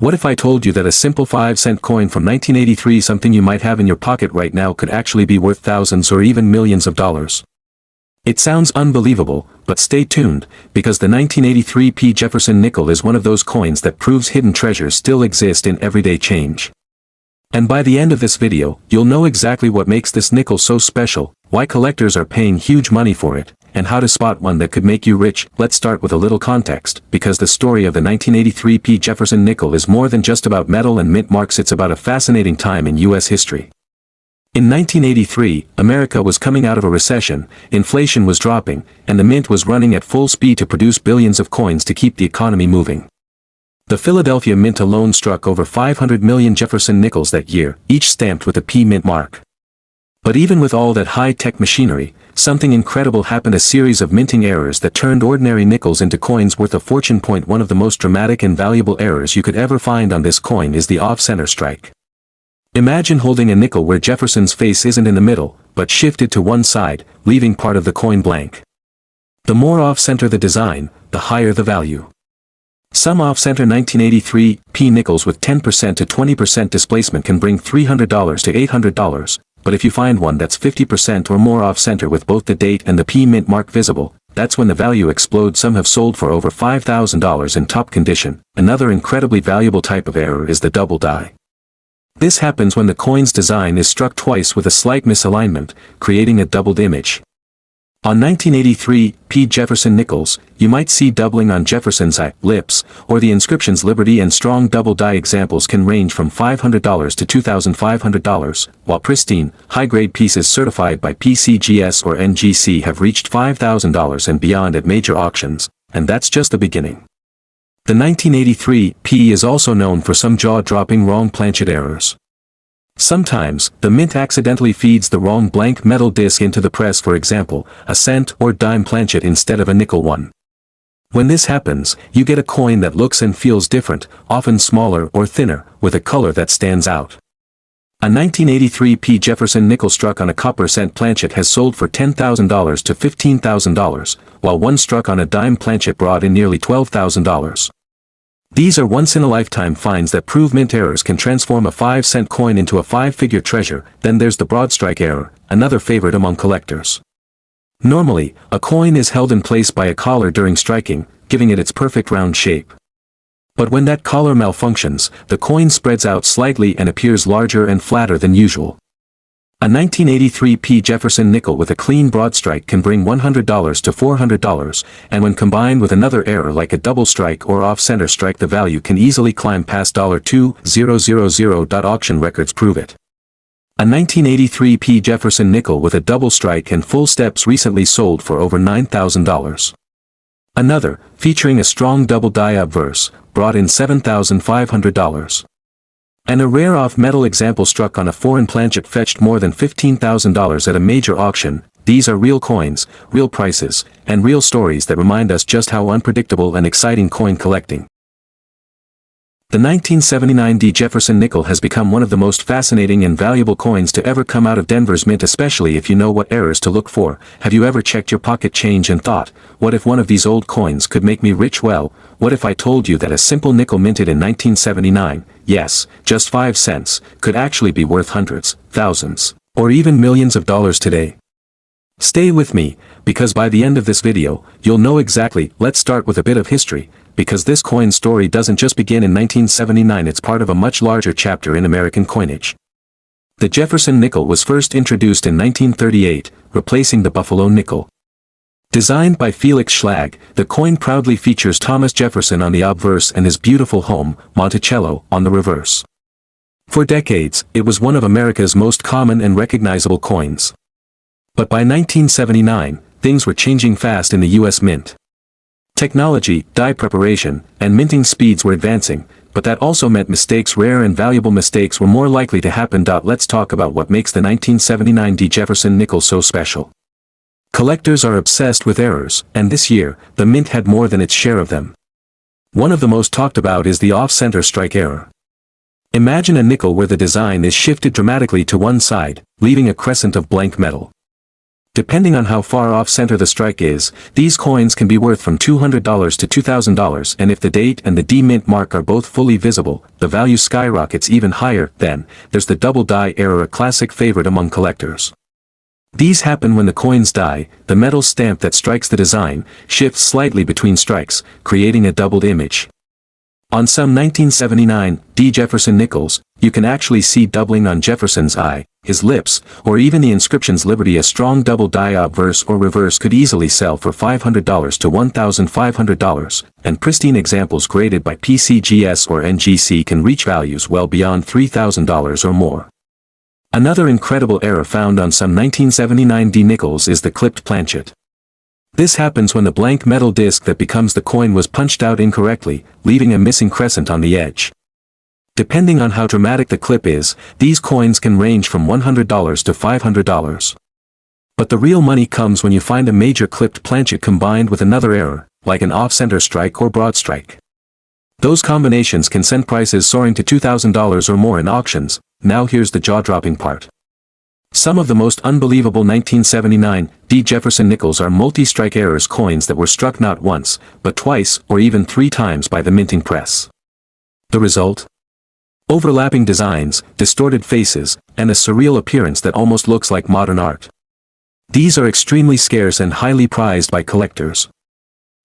What if I told you that a simple 5-cent coin from 1983, something you might have in your pocket right now, could actually be worth thousands or even millions of dollars? It sounds unbelievable, but stay tuned, because the 1983 P. Jefferson nickel is one of those coins that proves hidden treasures still exist in everyday change. And by the end of this video, you'll know exactly what makes this nickel so special, why collectors are paying huge money for it, and how to spot one that could make you rich. Let's start with a little context, because the story of the 1983 P. Jefferson nickel is more than just about metal and mint marks. It's about a fascinating time in U.S. history. In 1983, America was coming out of a recession, inflation was dropping, and the mint was running at full speed to produce billions of coins to keep the economy moving. The Philadelphia Mint alone struck over 500 million Jefferson nickels that year, each stamped with a P mint mark. But even with all that high-tech machinery, something incredible happened: a series of minting errors that turned ordinary nickels into coins worth a fortune. One of the most dramatic and valuable errors you could ever find on this coin is the off-center strike. Imagine holding a nickel where Jefferson's face isn't in the middle, but shifted to one side, leaving part of the coin blank. The more off-center the design, the higher the value. Some off-center 1983 P nickels with 10% to 20% displacement can bring $300 to $800, but if you find one that's 50% or more off-center with both the date and the P mint mark visible, that's when the value explodes. Some have sold for over $5,000 in top condition. Another incredibly valuable type of error is the double die. This happens when the coin's design is struck twice with a slight misalignment, creating a doubled image. On 1983 P. Jefferson nickels, you might see doubling on Jefferson's eye, lips, or the inscriptions Liberty and Strong. Double die examples can range from $500 to $2,500, while pristine, high-grade pieces certified by PCGS or NGC have reached $5,000 and beyond at major auctions, and that's just the beginning. The 1983 P is also known for some jaw-dropping wrong planchet errors. Sometimes, the mint accidentally feeds the wrong blank metal disc into the press, for example, a cent or dime planchet instead of a nickel one. When this happens, you get a coin that looks and feels different, often smaller or thinner, with a color that stands out. A 1983 P. Jefferson nickel struck on a copper cent planchet has sold for $10,000 to $15,000, while one struck on a dime planchet brought in nearly $12,000. These are once-in-a-lifetime finds that prove mint errors can transform a 5-cent coin into a 5-figure treasure. Then there's the broad strike error, another favorite among collectors. Normally, a coin is held in place by a collar during striking, giving it its perfect round shape. But when that collar malfunctions, the coin spreads out slightly and appears larger and flatter than usual. A 1983 P. Jefferson nickel with a clean broad strike can bring $100 to $400, and when combined with another error like a double strike or off-center strike, the value can easily climb past $2,000. Auction records prove it. A 1983 P. Jefferson nickel with a double strike and full steps recently sold for over $9,000. Another, featuring a strong double die obverse, brought in $7,500. And a rare off-metal example struck on a foreign planchet fetched more than $15,000 at a major auction. These are real coins, real prices, and real stories that remind us just how unpredictable and exciting coin collecting. The 1979 D. Jefferson nickel has become one of the most fascinating and valuable coins to ever come out of Denver's mint, especially if you know what errors to look for. Have you ever checked your pocket change and thought, what if one of these old coins could make me rich? Well, what if I told you that a simple nickel minted in 1979, yes, just 5 cents, could actually be worth hundreds, thousands, or even millions of dollars today? Stay with me, because by the end of this video, you'll know exactly. Let's start with a bit of history, because this coin story doesn't just begin in 1979, it's part of a much larger chapter in American coinage. The Jefferson nickel was first introduced in 1938, replacing the Buffalo nickel. Designed by Felix Schlag, the coin proudly features Thomas Jefferson on the obverse and his beautiful home, Monticello, on the reverse. For decades, it was one of America's most common and recognizable coins. But by 1979, things were changing fast in the U.S. Mint. Technology, die preparation, and minting speeds were advancing, but that also meant mistakes. Rare and valuable mistakes were more likely to happen. Let's talk about what makes the 1979 D. Jefferson nickel so special. Collectors are obsessed with errors, and this year, the mint had more than its share of them. One of the most talked about is the off-center strike error. Imagine a nickel where the design is shifted dramatically to one side, leaving a crescent of blank metal. Depending on how far off center the strike is, these coins can be worth from $200 to $2,000, and if the date and the D mint mark are both fully visible, the value skyrockets even higher. Then, there's the double die error, a classic favorite among collectors. These happen when the coin's die, the metal stamp that strikes the design, shifts slightly between strikes, creating a doubled image. On some 1979 D Jefferson Nickels, you can actually see doubling on Jefferson's eye, his lips, or even the inscription's Liberty. A strong double die obverse or reverse could easily sell for $500 to $1,500, and pristine examples graded by PCGS or NGC can reach values well beyond $3,000 or more. Another incredible error found on some 1979 D Nickels is the clipped planchet. This happens when the blank metal disc that becomes the coin was punched out incorrectly, leaving a missing crescent on the edge. Depending on how dramatic the clip is, these coins can range from $100 to $500. But the real money comes when you find a major clipped planchet combined with another error, like an off-center strike or broad strike. Those combinations can send prices soaring to $2,000 or more in auctions. Now here's the jaw-dropping part. Some of the most unbelievable 1979 D Jefferson Nickels are multi-strike errors, coins that were struck not once, but twice or even 3 times by the minting press. The result? Overlapping designs, distorted faces, and a surreal appearance that almost looks like modern art. These are extremely scarce and highly prized by collectors.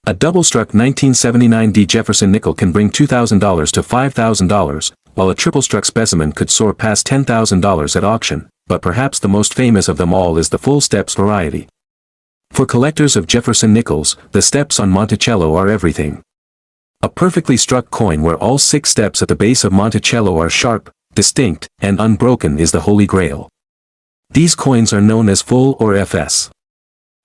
A double-struck 1979 D Jefferson nickel can bring $2,000 to $5,000, while a triple-struck specimen could soar past $10,000 at auction. But perhaps the most famous of them all is the full steps variety. For collectors of Jefferson Nickels, the steps on Monticello are everything. A perfectly struck coin where all 6 steps at the base of Monticello are sharp, distinct, and unbroken is the holy grail. These coins are known as full or FS.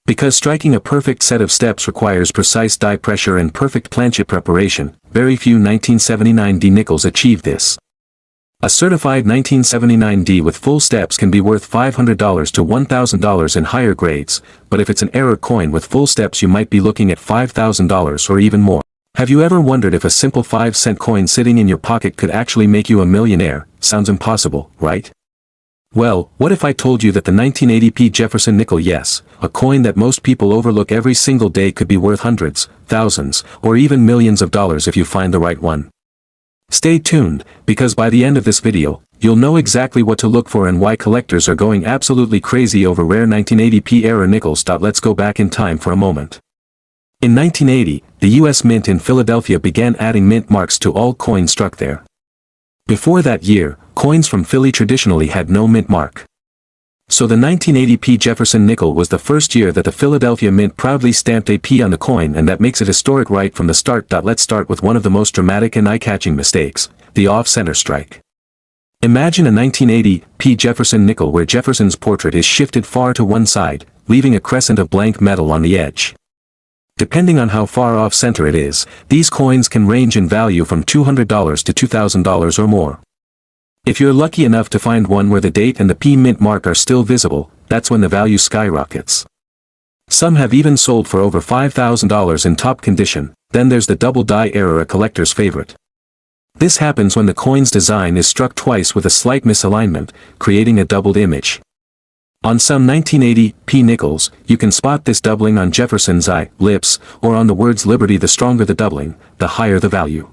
Because striking a perfect set of steps requires precise die pressure and perfect planchet preparation, very few 1979 D Nickels achieve this. A certified 1979 D with full steps can be worth $500 to $1,000 in higher grades, but if it's an error coin with full steps you might be looking at $5,000 or even more. Have you ever wondered if a simple 5-cent coin sitting in your pocket could actually make you a millionaire? Sounds impossible, right? Well, what if I told you that the 1980 P Jefferson nickel, yes, a coin that most people overlook every single day, could be worth hundreds, thousands, or even millions of dollars if you find the right one? Stay tuned, because by the end of this video, you'll know exactly what to look for and why collectors are going absolutely crazy over rare 1980p era nickels. Let's go back in time for a moment. In 1980, the U.S. Mint in Philadelphia began adding mint marks to all coins struck there. Before that year, coins from Philly traditionally had no mint mark. So the 1980p Jefferson nickel was the first year that the Philadelphia Mint proudly stamped a P on the coin, and that makes it historic right from the start. Let's start with one of the most dramatic and eye-catching mistakes, the off-center strike. Imagine a 1980p Jefferson nickel where Jefferson's portrait is shifted far to one side, leaving a crescent of blank metal on the edge. Depending on how far off-center it is, these coins can range in value from $200 to $2,000 or more. If you're lucky enough to find one where the date and the P mint mark are still visible, that's when the value skyrockets. Some have even sold for over $5,000 in top condition. Then there's the double die error, a collector's favorite. This happens when the coin's design is struck twice with a slight misalignment, creating a doubled image. On some 1980 P nickels, you can spot this doubling on Jefferson's eye, lips, or on the words Liberty. The stronger the doubling, the higher the value.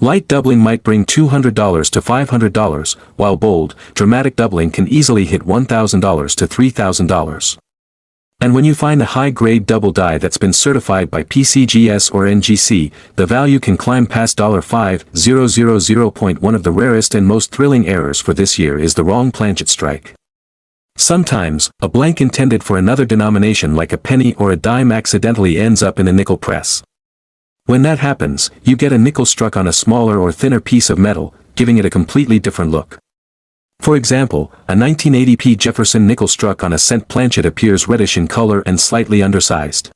Light doubling might bring $200 to $500, while bold, dramatic doubling can easily hit $1,000 to $3,000. And when you find a high-grade double die that's been certified by PCGS or NGC, the value can climb past $5,000. One of the rarest and most thrilling errors for this year is the wrong planchet strike. Sometimes, a blank intended for another denomination like a penny or a dime accidentally ends up in a nickel press. When that happens, you get a nickel struck on a smaller or thinner piece of metal, giving it a completely different look. For example, a 1980p Jefferson nickel struck on a cent planchet appears reddish in color and slightly undersized.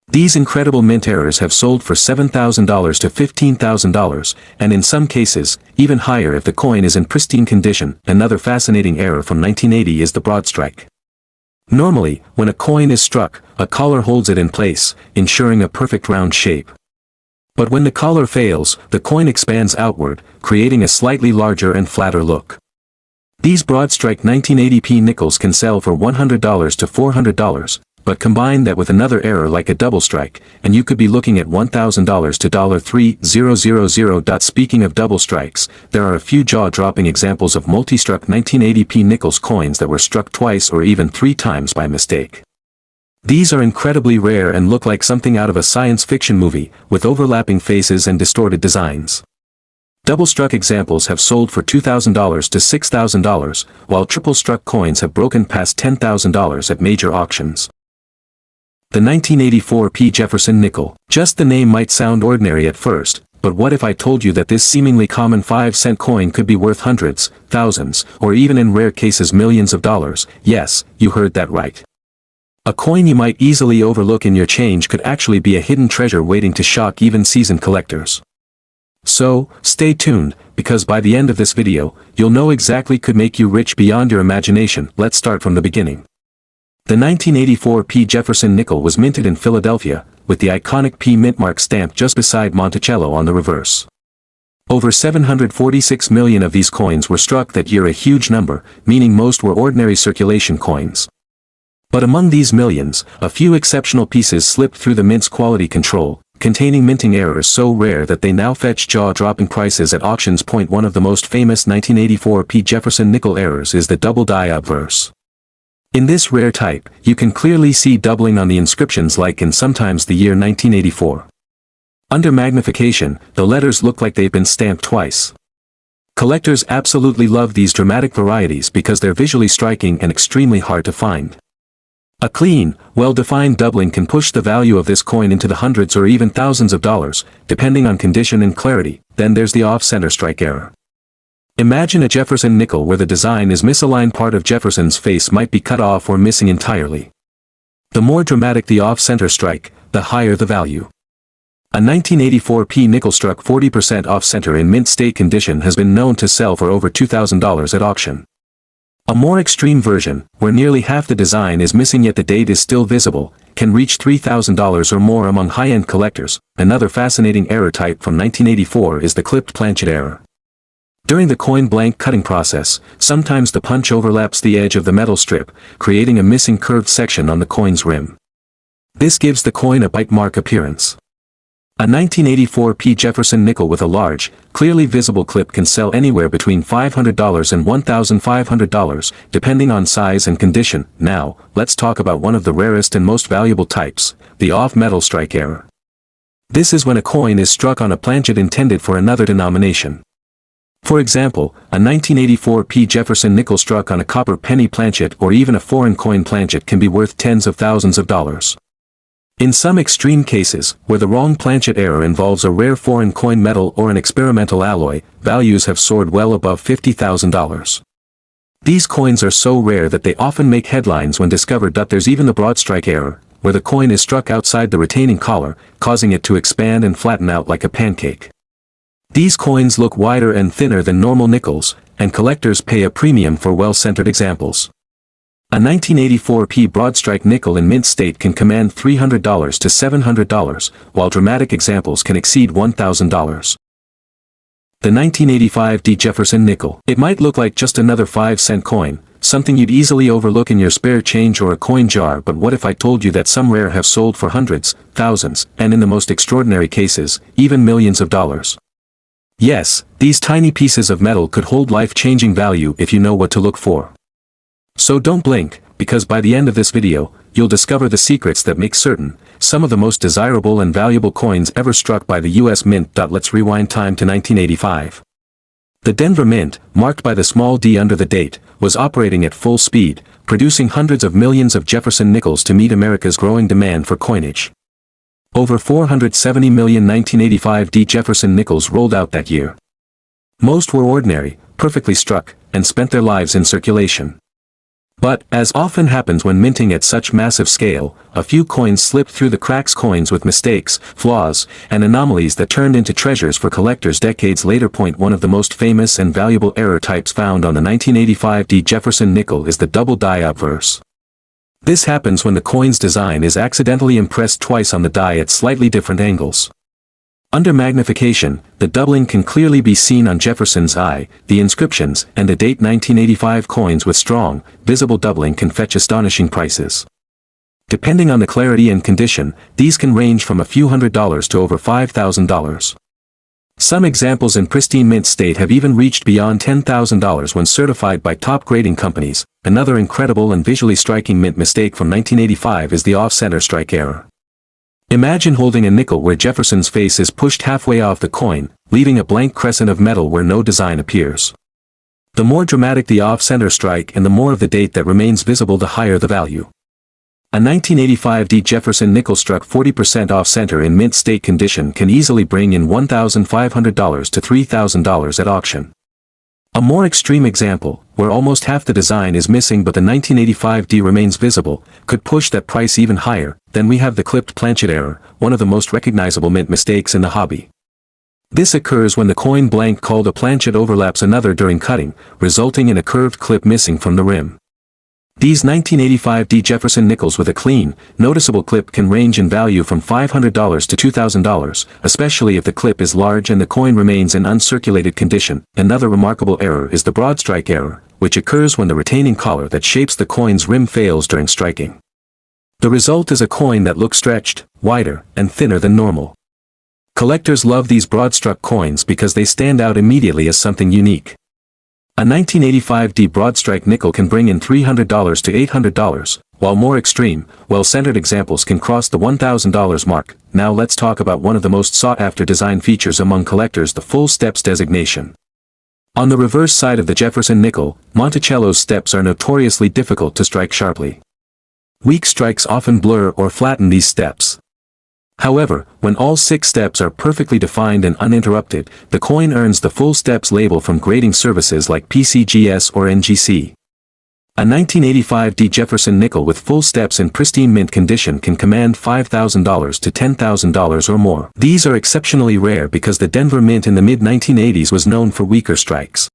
These incredible mint errors have sold for $7,000 to $15,000, and in some cases, even higher if the coin is in pristine condition. Another fascinating error from 1980 is the broad strike. Normally, when a coin is struck, a collar holds it in place, ensuring a perfect round shape. But when the collar fails, the coin expands outward, creating a slightly larger and flatter look. These broad strike 1980p nickels can sell for $100 to $400, but combine that with another error like a double strike, and you could be looking at $1,000 to $3,000. Speaking of double strikes, there are a few jaw-dropping examples of multi-struck 1980p nickels coins that were struck twice or even 3 times by mistake. These are incredibly rare and look like something out of a science fiction movie, with overlapping faces and distorted designs. Double-struck examples have sold for $2,000 to $6,000, while triple-struck coins have broken past $10,000 at major auctions. The 1984p Jefferson nickel. Just the name might sound ordinary at first, but what if I told you that this seemingly common 5-cent coin could be worth hundreds, thousands, or even in rare cases millions of dollars? Yes, you heard that right. A coin you might easily overlook in your change could actually be a hidden treasure waiting to shock even seasoned collectors. So, stay tuned, because by the end of this video, you'll know exactly could make you rich beyond your imagination. Let's start from the beginning. The 1984p Jefferson nickel was minted in Philadelphia, with the iconic P mint mark stamped just beside Monticello on the reverse. Over 746 million of these coins were struck that year, a huge number, meaning most were ordinary circulation coins. But among these millions, a few exceptional pieces slipped through the mint's quality control, containing minting errors so rare that they now fetch jaw-dropping prices at auctions. One of the most famous 1984p Jefferson nickel errors is the double die obverse. In this rare type, you can clearly see doubling on the inscriptions like in sometimes the year 1984. Under magnification, the letters look like they've been stamped twice. Collectors absolutely love these dramatic varieties because they're visually striking and extremely hard to find. A clean, well-defined doubling can push the value of this coin into the hundreds or even thousands of dollars, depending on condition and clarity. Then there's the off-center strike error. Imagine a Jefferson nickel where the design is misaligned. Part of Jefferson's face might be cut off or missing entirely. The more dramatic the off-center strike, the higher the value. A 1984p nickel struck 40% off-center in mint state condition has been known to sell for over $2,000 at auction. A more extreme version, where nearly half the design is missing yet the date is still visible, can reach $3,000 or more among high-end collectors. Another fascinating error type from 1984 is the clipped planchet error. During the coin blank cutting process, sometimes the punch overlaps the edge of the metal strip, creating a missing curved section on the coin's rim. This gives the coin a bite mark appearance. A 1984p Jefferson nickel with a large, clearly visible clip can sell anywhere between $500 and $1,500, depending on size and condition. Now, let's talk about one of the rarest and most valuable types, the off-metal strike error. This is when a coin is struck on a planchet intended for another denomination. For example, a 1984p Jefferson nickel struck on a copper penny planchet or even a foreign coin planchet can be worth tens of thousands of dollars. In some extreme cases, where the wrong planchet error involves a rare foreign coin metal or an experimental alloy, values have soared well above $50,000. These coins are so rare that they often make headlines when discovered. There's even the broad strike error, where the coin is struck outside the retaining collar, causing it to expand and flatten out like a pancake. These coins look wider and thinner than normal nickels, and collectors pay a premium for well-centered examples. A 1984p broad strike nickel in mint state can command $300 to $700, while dramatic examples can exceed $1,000. The 1985d Jefferson nickel. It might look like just another 5-cent coin, something you'd easily overlook in your spare change or a coin jar, but what if I told you that some rare have sold for hundreds, thousands, and in the most extraordinary cases, even millions of dollars? Yes, these tiny pieces of metal could hold life-changing value if you know what to look for. So don't blink, because by the end of this video, you'll discover the secrets that make certain some of the most desirable and valuable coins ever struck by the US Mint. Let's rewind time to 1985. The Denver Mint, marked by the small d under the date, was operating at full speed, producing hundreds of millions of Jefferson nickels to meet America's growing demand for coinage. Over 470 million 1985d Jefferson nickels rolled out that year. Most were ordinary, perfectly struck, and spent their lives in circulation. But, as often happens when minting at such massive scale, a few coins slipped through the cracks, coins with mistakes, flaws, and anomalies that turned into treasures for collectors decades later. One of the most famous and valuable error types found on the 1985d Jefferson nickel is the double die obverse. This happens when the coin's design is accidentally impressed twice on the die at slightly different angles. Under magnification, the doubling can clearly be seen on Jefferson's eye. The inscriptions and the date 1985 coins with strong, visible doubling can fetch astonishing prices. Depending on the clarity and condition, these can range from a few $100s to over $5,000. Some examples in pristine mint state have even reached beyond $10,000 when certified by top grading companies. Another incredible and visually striking mint mistake from 1985 is the off-center strike error. Imagine holding a nickel where Jefferson's face is pushed halfway off the coin, leaving a blank crescent of metal where no design appears. The more dramatic the off-center strike and the more of the date that remains visible, the higher the value. A 1985 D Jefferson nickel struck 40% off-center in mint state condition can easily bring in $1,500 to $3,000 at auction. A more extreme example, where almost half the design is missing but the 1985 D remains visible, could push that price even higher. Then we have the clipped planchet error, one of the most recognizable mint mistakes in the hobby. This occurs when the coin blank called a planchet overlaps another during cutting, resulting in a curved clip missing from the rim. These 1985 D Jefferson nickels with a clean, noticeable clip can range in value from $500 to $2,000, especially if the clip is large and the coin remains in uncirculated condition. Another remarkable error is the broad strike error, which occurs when the retaining collar that shapes the coin's rim fails during striking. The result is a coin that looks stretched, wider, and thinner than normal. Collectors love these broad-struck coins because they stand out immediately as something unique. A 1985 D broad strike nickel can bring in $300 to $800, while more extreme, well-centered examples can cross the $1,000 mark. Now let's talk about one of the most sought-after design features among collectors, the full steps designation. On the reverse side of the Jefferson nickel, Monticello's steps are notoriously difficult to strike sharply. Weak strikes often blur or flatten these steps. However, when all 6 steps are perfectly defined and uninterrupted, the coin earns the full steps label from grading services like PCGS or NGC. A 1985 D Jefferson nickel with full steps in pristine mint condition can command $5,000 to $10,000 or more. These are exceptionally rare because the Denver Mint in the mid-1980s was known for weaker strikes.